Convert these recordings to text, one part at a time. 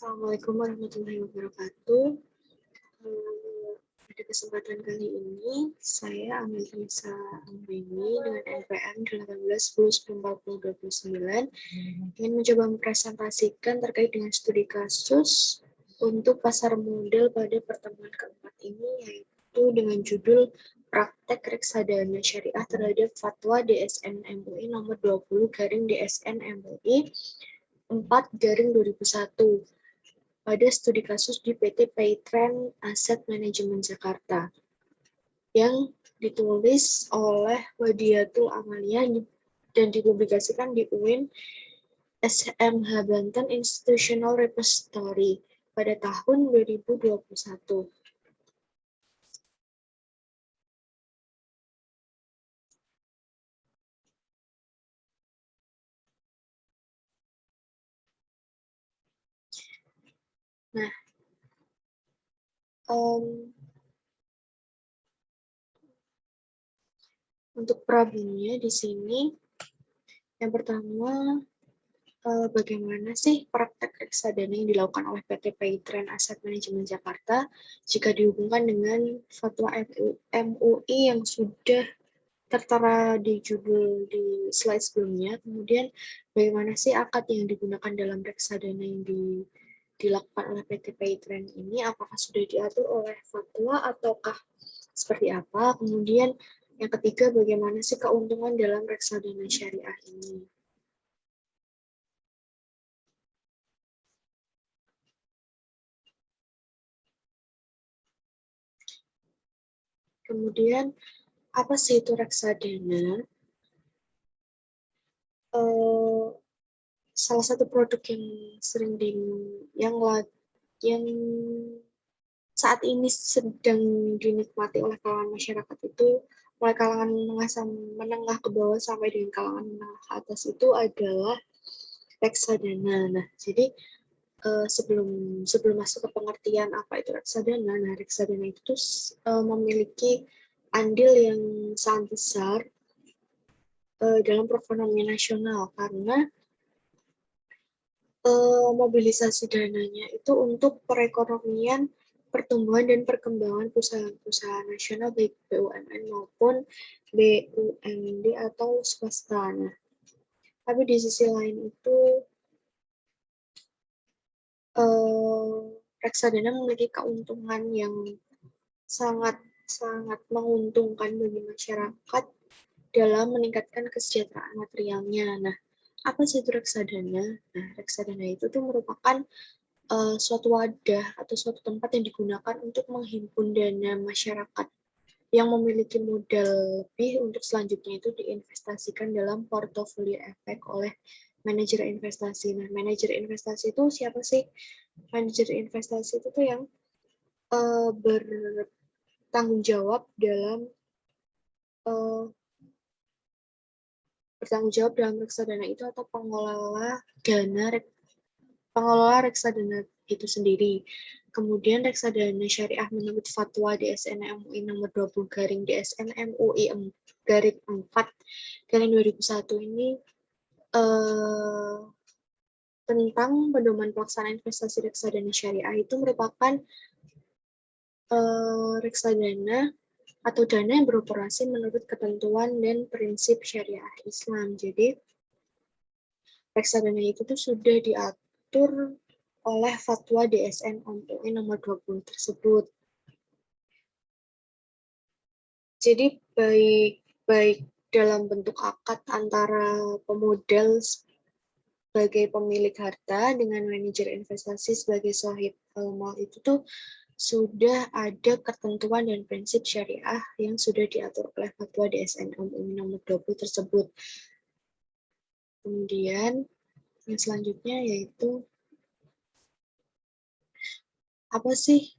Assalamualaikum warahmatullahi wabarakatuh. Pada kesempatan kali ini, saya Amelia Anggraini dengan NPM 18109029 ingin mencoba mempresentasikan terkait dengan studi kasus untuk pasar modal pada pertemuan keempat ini, yaitu dengan judul Praktek Reksadana Syariah terhadap Fatwa DSN MUI nomor 20/DSN MUI 4/2001 pada studi kasus di PT Paytrend Asset Management Jakarta yang ditulis oleh Wadiatul Amalia dan dipublikasikan di UIN SMH Banten Institutional Repository pada tahun 2021. Nah, untuk problemnya di sini, yang pertama, bagaimana sih praktek reksadana yang dilakukan oleh PT Paytrend Asset Management Jakarta jika dihubungkan dengan fatwa MUI yang sudah tertera di judul di slide sebelumnya. Kemudian bagaimana sih akad yang digunakan dalam reksadana yang dilakukan oleh PT Paytrend ini, apakah sudah diatur oleh fatwa ataukah seperti apa? Kemudian yang ketiga, bagaimana sih keuntungan dalam reksadana syariah ini? Kemudian, apa sih itu reksadana? Salah satu produk yang sering yang saat ini sedang dinikmati oleh kalangan masyarakat itu, mulai kalangan menengah ke bawah sampai dengan kalangan menengah ke atas itu adalah reksadana. Nah, jadi sebelum masuk ke pengertian apa itu reksadana, nah reksadana itu tuh memiliki andil yang sangat besar dalam perekonomian nasional karena mobilisasi dananya itu untuk perekonomian, pertumbuhan dan perkembangan perusahaan-perusahaan nasional baik BUMN maupun BUMD atau swasta. Nah, tapi di sisi lain itu reksadana memiliki keuntungan yang sangat menguntungkan bagi masyarakat dalam meningkatkan kesejahteraan materialnya. Nah, apa sih itu reksadana? Nah, reksadana itu tuh merupakan suatu wadah atau suatu tempat yang digunakan untuk menghimpun dana masyarakat yang memiliki modal lebih untuk selanjutnya itu diinvestasikan dalam portofolio efek oleh manajer investasi. Nah, manajer investasi itu siapa sih? Manajer investasi itu tuh yang bertanggung jawab dalam reksadana itu atau pengelola reksadana itu sendiri. Kemudian reksadana syariah menurut fatwa DSN MUI nomor 20/DSN MUI 4/2001 ini tentang pedoman pelaksanaan investasi reksadana syariah itu merupakan reksadana atau dana yang beroperasi menurut ketentuan dan prinsip syariah Islam. Jadi reksadana itu tuh sudah diatur oleh fatwa DSN MUI nomor 20 tersebut. Jadi baik dalam bentuk akad antara pemodal sebagai pemilik harta dengan manajer investasi sebagai sahib mal itu tuh sudah ada ketentuan dan prinsip syariah yang sudah diatur oleh fatwa DSN MUI nomor 20 tersebut. Kemudian yang selanjutnya yaitu apa sih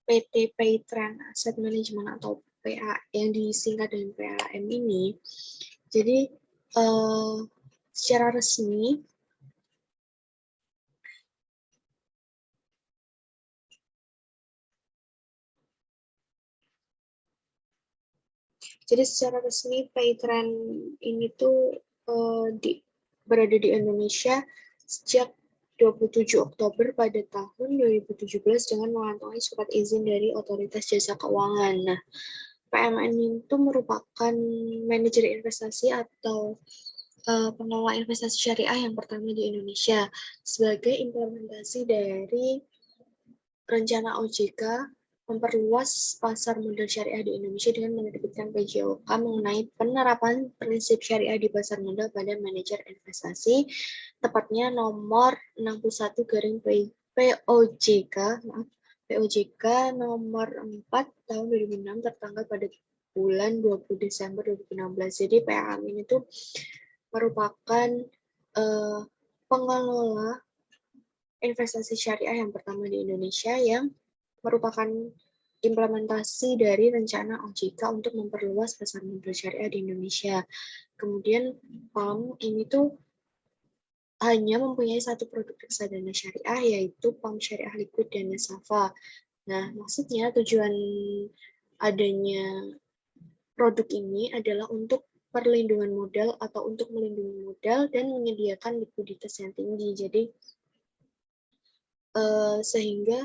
PT Paytrend Asset Management atau PA yang disingkat dengan PAM ini. Jadi secara resmi Paytrend ini tuh berada di Indonesia sejak 27 Oktober pada tahun 2017 dengan mengantongi surat izin dari Otoritas Jasa Keuangan. Nah, PMN itu merupakan manajer investasi atau pengelola investasi syariah yang pertama di Indonesia sebagai implementasi dari rencana OJK memperluas pasar modal syariah di Indonesia dengan menerbitkan PJOK mengenai penerapan prinsip syariah di pasar modal pada manajer investasi, tepatnya nomor 61 garing POJK, POJK nomor 4 tahun 2006 tertanggal pada bulan 20 Desember 2016. Jadi PAM itu merupakan pengelola investasi syariah yang pertama di Indonesia yang merupakan implementasi dari rencana OJK untuk memperluas pasar modal syariah di Indonesia. Kemudian PAM ini tuh hanya mempunyai satu produk reksadana syariah, yaitu PAM Syariah Liquid dan Nasabah. Nah, maksudnya tujuan adanya produk ini adalah untuk perlindungan modal atau untuk melindungi modal dan menyediakan likuiditas yang tinggi. Jadi, sehingga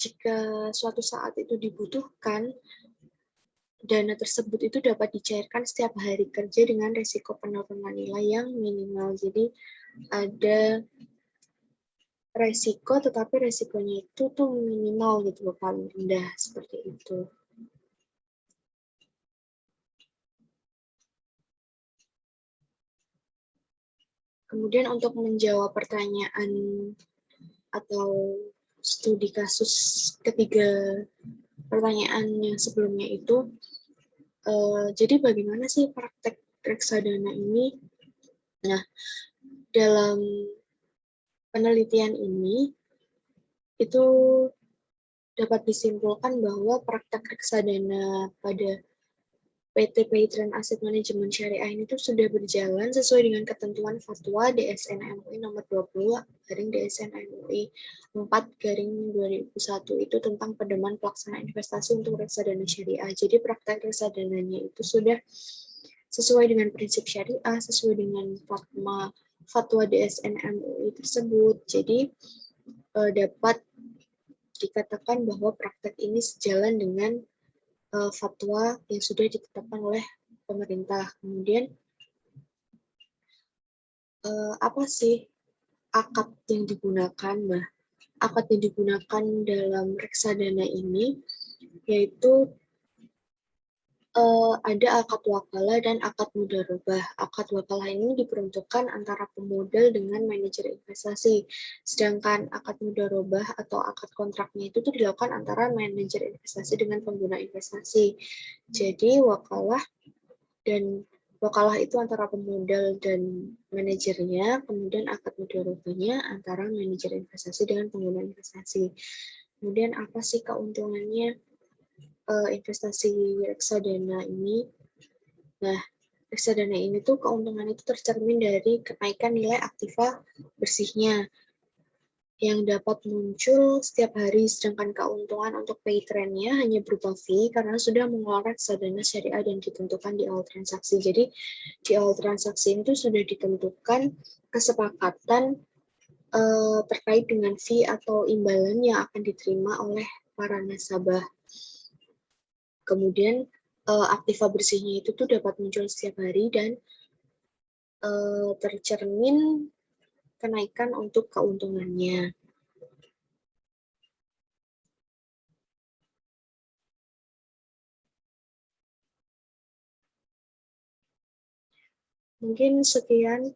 jika suatu saat itu dibutuhkan, dana tersebut itu dapat dicairkan setiap hari kerja dengan risiko penurunan nilai yang minimal. Jadi ada resiko, tetapi resikonya itu tuh minimal gitu loh, paling rendah seperti itu. Kemudian untuk menjawab pertanyaan atau studi kasus ketiga pertanyaan yang sebelumnya itu, jadi bagaimana sih praktek reksadana ini? Nah, dalam penelitian ini itu dapat disimpulkan bahwa praktek reksadana pada PT Paytrend Asset Management Syariah ini tuh sudah berjalan sesuai dengan ketentuan Fatwa DSN MUI nomor 20 garing DSN MUI 4 garing 2001 itu tentang pedoman pelaksanaan investasi untuk reksadana syariah. Jadi praktek reksadananya itu sudah sesuai dengan prinsip syariah, sesuai dengan Fatwa DSN MUI tersebut. Jadi dapat dikatakan bahwa praktek ini sejalan dengan fatwa yang sudah ditetapkan oleh pemerintah. Kemudian apa sih akad yang digunakan? Nah, akad yang digunakan dalam reksadana ini yaitu ada akad wakalah dan akad mudharabah. Akad wakalah ini diperuntukkan antara pemodal dengan manajer investasi. Sedangkan akad mudharabah atau akad kontraknya itu tuh dilakukan antara manajer investasi dengan pengguna investasi. Jadi wakalah itu antara pemodal dan manajernya, kemudian akad mudharabahnya antara manajer investasi dengan pengguna investasi. Kemudian apa sih keuntungannya investasi reksadana ini? Nah, reksadana ini tuh keuntungan itu tercermin dari kenaikan nilai aktiva bersihnya yang dapat muncul setiap hari, sedangkan keuntungan untuk paytrend-nya hanya berupa fee karena sudah mengelola reksadana syariah dan ditentukan di awal transaksi. Jadi di awal transaksi itu sudah ditentukan kesepakatan terkait dengan fee atau imbalan yang akan diterima oleh para nasabah. Kemudian aktiva bersihnya itu tuh dapat muncul setiap hari dan tercermin kenaikan untuk keuntungannya. Mungkin sekian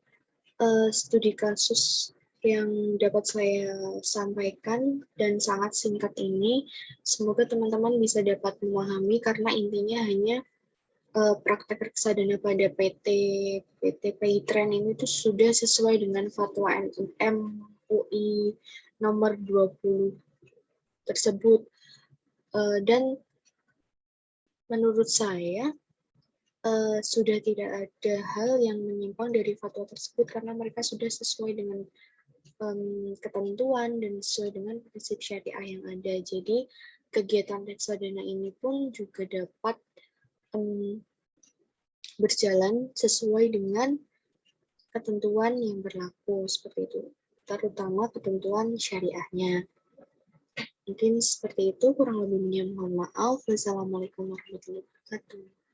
studi kasus yang dapat saya sampaikan dan sangat singkat ini. Semoga teman-teman bisa dapat memahami karena intinya hanya praktek reksadana pada PT Paytrend ini itu sudah sesuai dengan fatwa MUI nomor 20 tersebut. Dan menurut saya sudah tidak ada hal yang menyimpang dari fatwa tersebut karena mereka sudah sesuai dengan ketentuan dan sesuai dengan prinsip syariah yang ada. Jadi kegiatan reksadana ini pun juga dapat berjalan sesuai dengan ketentuan yang berlaku seperti itu. terutama ketentuan syariahnya. Mungkin seperti itu, kurang lebihnya mohon maaf. Wassalamualaikum warahmatullahi wabarakatuh.